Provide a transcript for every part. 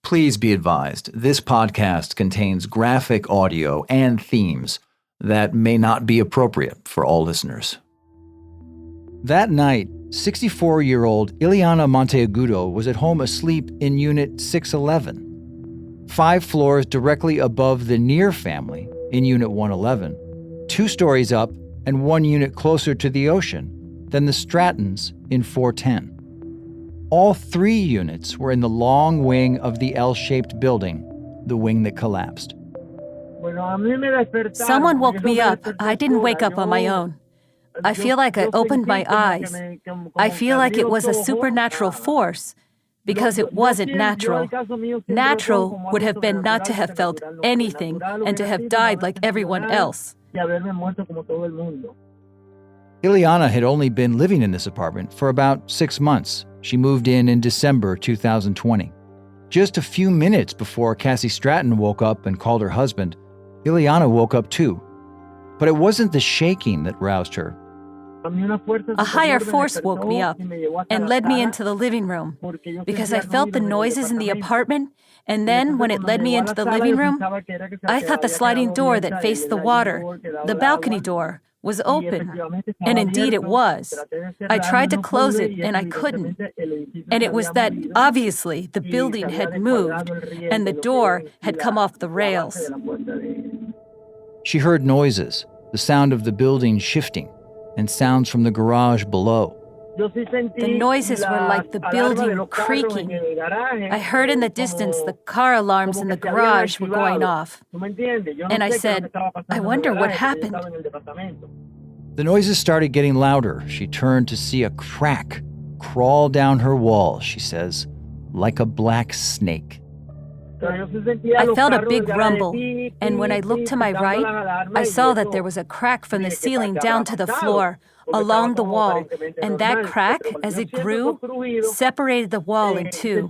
Please be advised, this podcast contains graphic audio and themes that may not be appropriate for all listeners. That night, 64-year-old Ileana Monteagudo was at home asleep in Unit 611, 5 floors directly above the Near family in Unit 111, 2 stories up and 1 unit closer to the ocean than the Strattons in 410. All 3 units were in the long wing of the L-shaped building, the wing that collapsed. Someone woke me up. I didn't wake up on my own. I feel like I opened my eyes. I feel like it was a supernatural force because it wasn't natural. Natural would have been not to have felt anything and to have died like everyone else. Ileana had only been living in this apartment for about 6 months. She moved in December 2020. Just a few minutes before Cassie Stratton woke up and called her husband, Ileana woke up too. But it wasn't the shaking that roused her. A higher force woke me up and led me into the living room because I felt the noises in the apartment, and then when it led me into the living room, I thought the sliding door that faced the water, the balcony door, was open, and indeed it was. I tried to close it, and I couldn't. And it was that, obviously, the building had moved, and the door had come off the rails. She heard noises, the sound of the building shifting, and sounds from the garage below. The noises were like the building creaking. I heard in the distance the car alarms in the garage were going off. And I said, I wonder what happened. The noises started getting louder. She turned to see a crack crawl down her wall, she says, like a black snake. I felt a big rumble, and when I looked to my right, I saw that there was a crack from the ceiling down to the floor, along the wall, and that crack, as it grew, separated the wall in 2.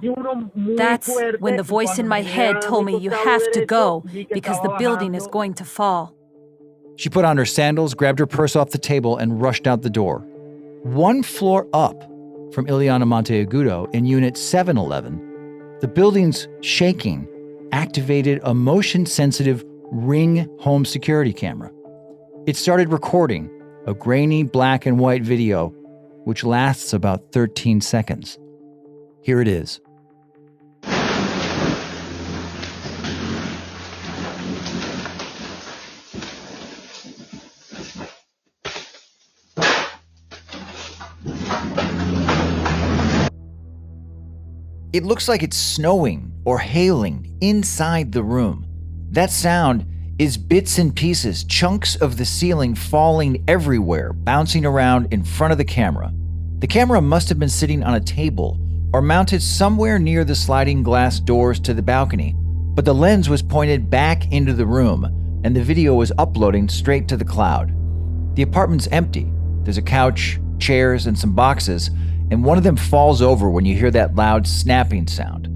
That's when the voice in my head told me, you have to go, because the building is going to fall. She put on her sandals, grabbed her purse off the table, and rushed out the door. 1 floor up from Ileana Monteagudo in Unit 711, the building's shaking activated a motion-sensitive Ring home security camera. It started recording a grainy black and white video, which lasts about 13 seconds. Here it is. It looks like it's snowing or hailing inside the room. That sound is bits and pieces, chunks of the ceiling falling everywhere, bouncing around in front of the camera. The camera must have been sitting on a table or mounted somewhere near the sliding glass doors to the balcony, but the lens was pointed back into the room, and the video was uploading straight to the cloud. The apartment's empty. There's a couch, chairs, and some boxes, and one of them falls over when you hear that loud snapping sound.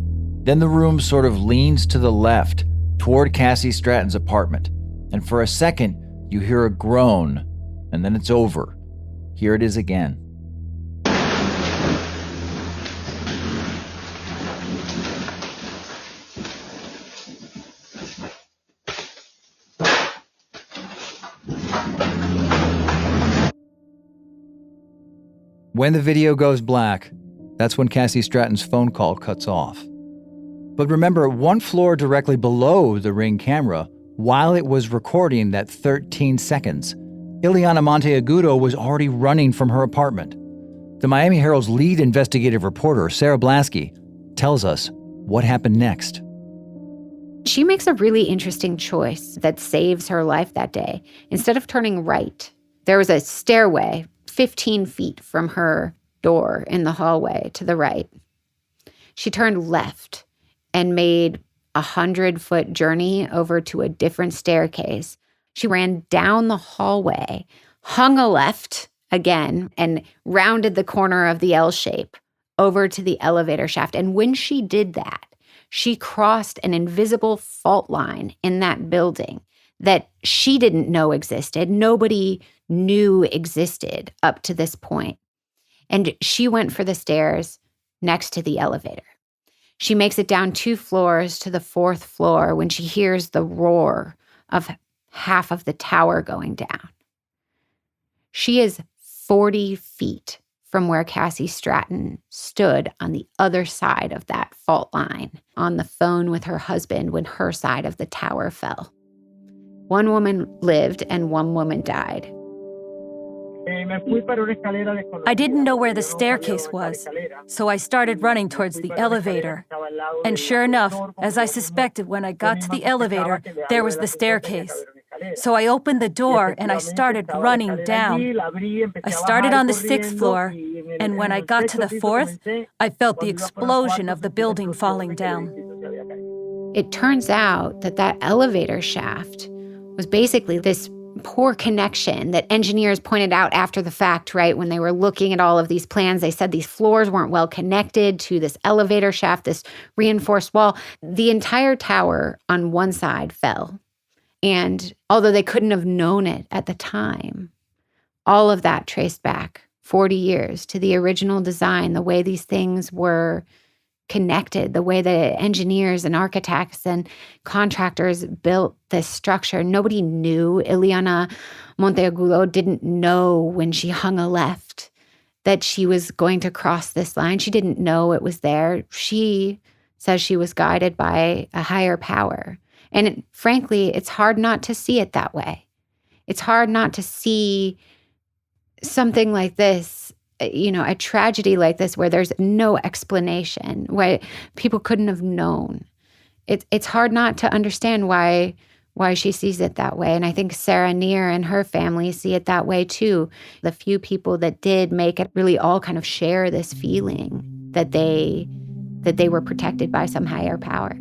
Then the room sort of leans to the left, toward Cassie Stratton's apartment, and for a second, you hear a groan, and then it's over. Here it is again. When the video goes black, that's when Cassie Stratton's phone call cuts off. But remember, 1 floor directly below the Ring camera, while it was recording that 13 seconds, Ileana Monteagudo was already running from her apartment. The Miami Herald's lead investigative reporter, Sarah Blasky, tells us what happened next. She makes a really interesting choice that saves her life that day. Instead of turning right, there was a stairway 15 feet from her door in the hallway to the right. She turned left and made a 100-foot journey over to a different staircase. She ran down the hallway, hung a left again, and rounded the corner of the L shape over to the elevator shaft. And when she did that, she crossed an invisible fault line in that building that she didn't know existed. Nobody knew existed up to this point. And she went for the stairs next to the elevator. She makes it down 2 floors to the 4th floor when she hears the roar of half of the tower going down. She is 40 feet from where Cassie Stratton stood on the other side of that fault line, on the phone with her husband when her side of the tower fell. 1 woman lived and 1 woman died. I didn't know where the staircase was, so I started running towards the elevator. And sure enough, as I suspected, when I got to the elevator, there was the staircase. So I opened the door and I started running down. I started on the 6th floor, and when I got to the 4th, I felt the explosion of the building falling down. It turns out that elevator shaft was basically this poor connection that engineers pointed out after the fact, right? When they were looking at all of these plans, they said these floors weren't well connected to this elevator shaft, this reinforced wall. The entire tower on one side fell. And although they couldn't have known it at the time, all of that traced back 40 years to the original design, the way these things were connected, the way that engineers and architects and contractors built this structure. Nobody knew. Ileana Monteagudo didn't know when she hung a left that she was going to cross this line. She didn't know it was there. She says she was guided by a higher power. And frankly, it's hard not to see it that way. It's hard not to see something like this, a tragedy like this where there's no explanation, where people couldn't have known. It's hard not to understand why she sees it that way. And I think Sarah Neer and her family see it that way too. The few people that did make it really all kind of share this feeling that they were protected by some higher power.